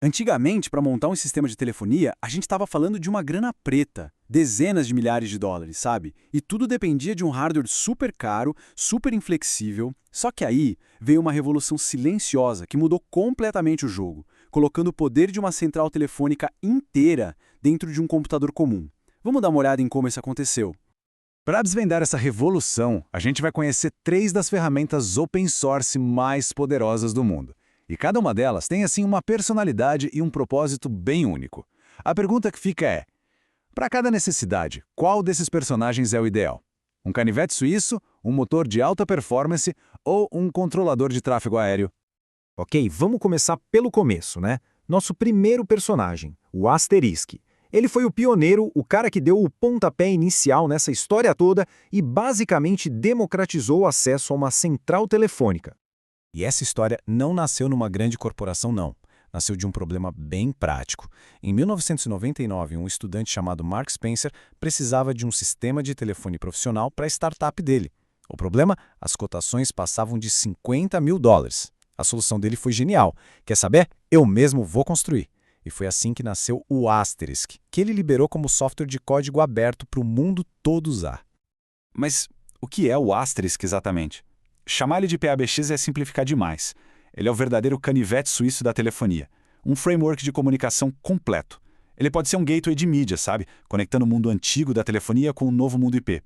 Antigamente, para montar um sistema de telefonia, a gente estava falando de uma grana preta, dezenas de milhares de dólares, sabe? E tudo dependia de um hardware super caro, super inflexível. Só que aí veio uma revolução silenciosa que mudou completamente o jogo, colocando o poder de uma central telefônica inteira dentro de um computador comum. Vamos dar uma olhada em como isso aconteceu. Para desvendar essa revolução, a gente vai conhecer 3 das ferramentas open source mais poderosas do mundo. E cada uma delas tem assim uma personalidade e um propósito bem único. A pergunta que fica é: para cada necessidade, qual desses personagens é o ideal? Um canivete suíço, um motor de alta performance ou um controlador de tráfego aéreo? Ok, vamos começar pelo começo, né? Nosso primeiro personagem, o Asterisk. Ele foi o pioneiro, o cara que deu o pontapé inicial nessa história toda e basicamente democratizou o acesso a uma central telefônica. E essa história não nasceu numa grande corporação, não. Nasceu de um problema bem prático. Em 1999, um estudante chamado Mark Spencer precisava de um sistema de telefone profissional para a startup dele. O problema? As cotações passavam de 50 mil dólares. A solução dele foi genial. Quer saber? Eu mesmo vou construir. E foi assim que nasceu o Asterisk, que ele liberou como software de código aberto para o mundo todo usar. Mas o que é o Asterisk exatamente? Chamar ele de PABX é simplificar demais. Ele é o verdadeiro canivete suíço da telefonia. Um framework de comunicação completo. Ele pode ser um gateway de mídia, sabe? Conectando o mundo antigo da telefonia com o novo mundo IP.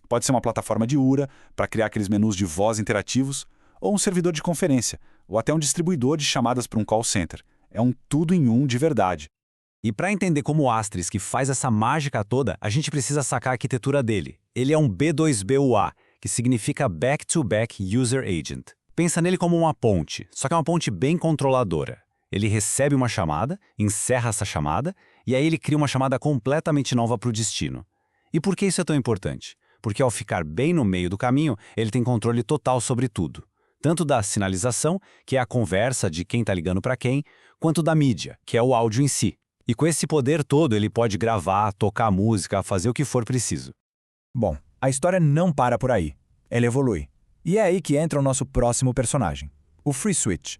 Pode ser uma plataforma de URA, para criar aqueles menus de voz interativos, ou um servidor de conferência, ou até um distribuidor de chamadas para um call center. É um tudo em um de verdade. E para entender como o Asterisk faz essa mágica toda, a gente precisa sacar a arquitetura dele. Ele é um B2BUA, que significa Back-to-Back User Agent. Pensa nele como uma ponte, só que é uma ponte bem controladora. Ele recebe uma chamada, encerra essa chamada, e aí ele cria uma chamada completamente nova para o destino. E por que isso é tão importante? Porque ao ficar bem no meio do caminho, ele tem controle total sobre tudo. Tanto da sinalização, que é a conversa de quem está ligando para quem, quanto da mídia, que é o áudio em si. E com esse poder todo, ele pode gravar, tocar música, fazer o que for preciso. Bom, a história não para por aí. Ela evolui. E é aí que entra o nosso próximo personagem, o FreeSwitch.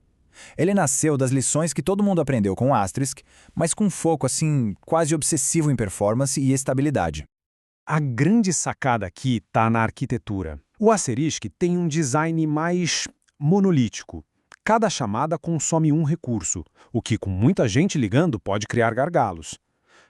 Ele nasceu das lições que todo mundo aprendeu com o Asterisk, mas com um foco assim quase obsessivo em performance e estabilidade. A grande sacada aqui está na arquitetura. O Asterisk tem um design mais monolítico. Cada chamada consome um recurso, o que, com muita gente ligando, pode criar gargalos.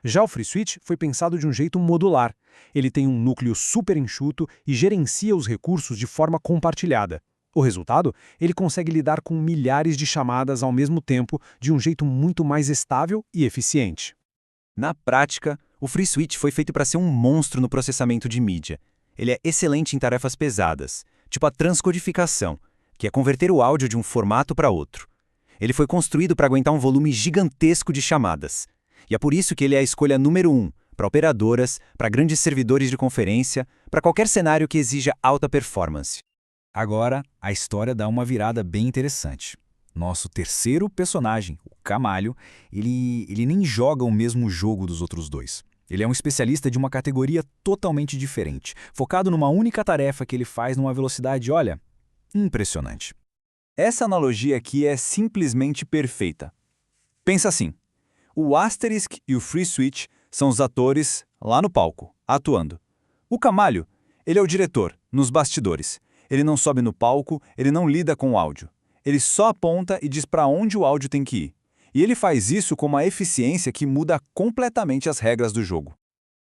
Já o FreeSwitch foi pensado de um jeito modular. Ele tem um núcleo super enxuto e gerencia os recursos de forma compartilhada. O resultado? Ele consegue lidar com milhares de chamadas ao mesmo tempo de um jeito muito mais estável e eficiente. Na prática, o FreeSwitch foi feito para ser um monstro no processamento de mídia. Ele é excelente em tarefas pesadas, tipo a transcodificação, que é converter o áudio de um formato para outro. Ele foi construído para aguentar um volume gigantesco de chamadas. E é por isso que ele é a escolha número 1 para operadoras, para grandes servidores de conferência, para qualquer cenário que exija alta performance. Agora, a história dá uma virada bem interessante. Nosso terceiro personagem, o Camalho, ele nem joga o mesmo jogo dos outros dois. Ele é um especialista de uma categoria totalmente diferente, focado numa única tarefa que ele faz numa velocidade, olha, impressionante. Essa analogia aqui é simplesmente perfeita. Pensa assim, o Asterisk e o FreeSwitch são os atores lá no palco, atuando. O Camalho, ele é o diretor, nos bastidores. Ele não sobe no palco, ele não lida com o áudio. Ele só aponta e diz para onde o áudio tem que ir. E ele faz isso com uma eficiência que muda completamente as regras do jogo.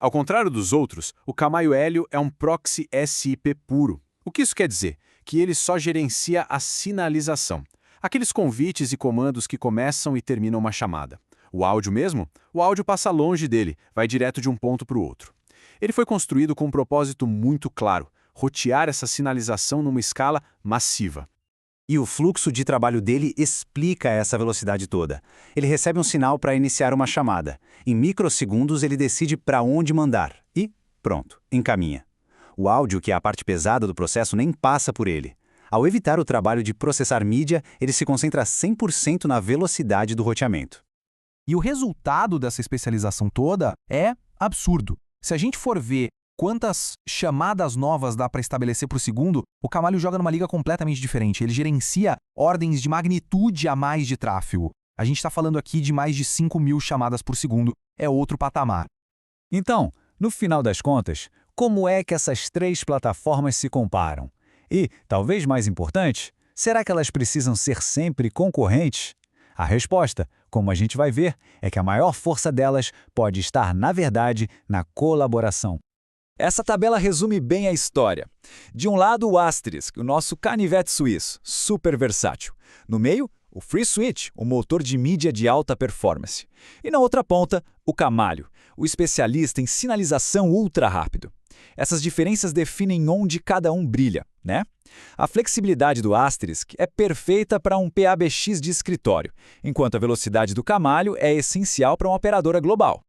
Ao contrário dos outros, o Camalho Hélio é um proxy SIP puro. O que isso quer dizer? Que ele só gerencia a sinalização. Aqueles convites e comandos que começam e terminam uma chamada. O áudio mesmo? O áudio passa longe dele, vai direto de um ponto para o outro. Ele foi construído com um propósito muito claro: rotear essa sinalização numa escala massiva. E o fluxo de trabalho dele explica essa velocidade toda. Ele recebe um sinal para iniciar uma chamada. Em microsegundos ele decide para onde mandar. E, pronto, encaminha. O áudio, que é a parte pesada do processo, nem passa por ele. Ao evitar o trabalho de processar mídia, ele se concentra 100% na velocidade do roteamento. E o resultado dessa especialização toda é absurdo. Se a gente for ver quantas chamadas novas dá para estabelecer por segundo, o Camalho joga numa liga completamente diferente. Ele gerencia ordens de magnitude a mais de tráfego. A gente está falando aqui de mais de 5.000 chamadas por segundo, é outro patamar. Então, no final das contas, como é que essas três plataformas se comparam? E, talvez mais importante, será que elas precisam ser sempre concorrentes? A resposta, como a gente vai ver, é que a maior força delas pode estar, na verdade, na colaboração. Essa tabela resume bem a história. De um lado, o Asterisk, o nosso canivete suíço, super versátil. No meio, o FreeSwitch, o motor de mídia de alta performance. E na outra ponta, o Camalho, o especialista em sinalização ultra rápido. Essas diferenças definem onde cada um brilha, né? A flexibilidade do Asterisk é perfeita para um PABX de escritório, enquanto a velocidade do Camalho é essencial para uma operadora global.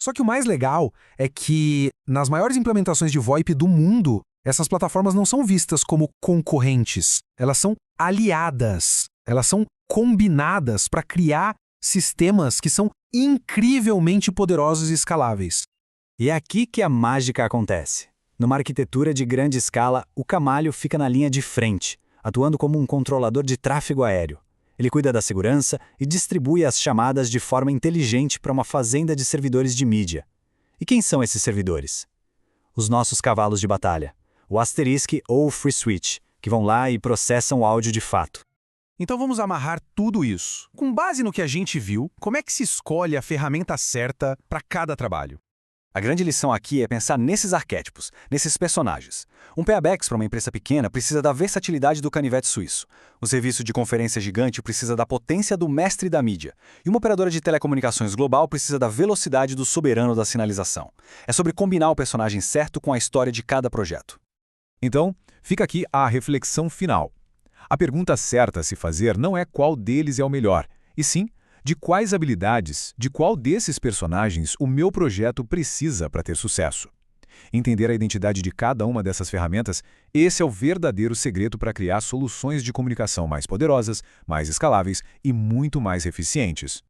Só que o mais legal é que, nas maiores implementações de VoIP do mundo, essas plataformas não são vistas como concorrentes. Elas são aliadas. Elas são combinadas para criar sistemas que são incrivelmente poderosos e escaláveis. E é aqui que a mágica acontece. Numa arquitetura de grande escala, o Camalho fica na linha de frente, atuando como um controlador de tráfego aéreo. Ele cuida da segurança e distribui as chamadas de forma inteligente para uma fazenda de servidores de mídia. E quem são esses servidores? Os nossos cavalos de batalha, o Asterisk ou o FreeSwitch, que vão lá e processam o áudio de fato. Então vamos amarrar tudo isso. Com base no que a gente viu, como é que se escolhe a ferramenta certa para cada trabalho? A grande lição aqui é pensar nesses arquétipos, nesses personagens. Um PABX para uma empresa pequena precisa da versatilidade do canivete suíço. O serviço de conferência gigante precisa da potência do mestre da mídia. E uma operadora de telecomunicações global precisa da velocidade do soberano da sinalização. É sobre combinar o personagem certo com a história de cada projeto. Então, fica aqui a reflexão final. A pergunta certa a se fazer não é qual deles é o melhor, e sim de quais habilidades, de qual desses personagens o meu projeto precisa para ter sucesso. Entender a identidade de cada uma dessas ferramentas, esse é o verdadeiro segredo para criar soluções de comunicação mais poderosas, mais escaláveis e muito mais eficientes.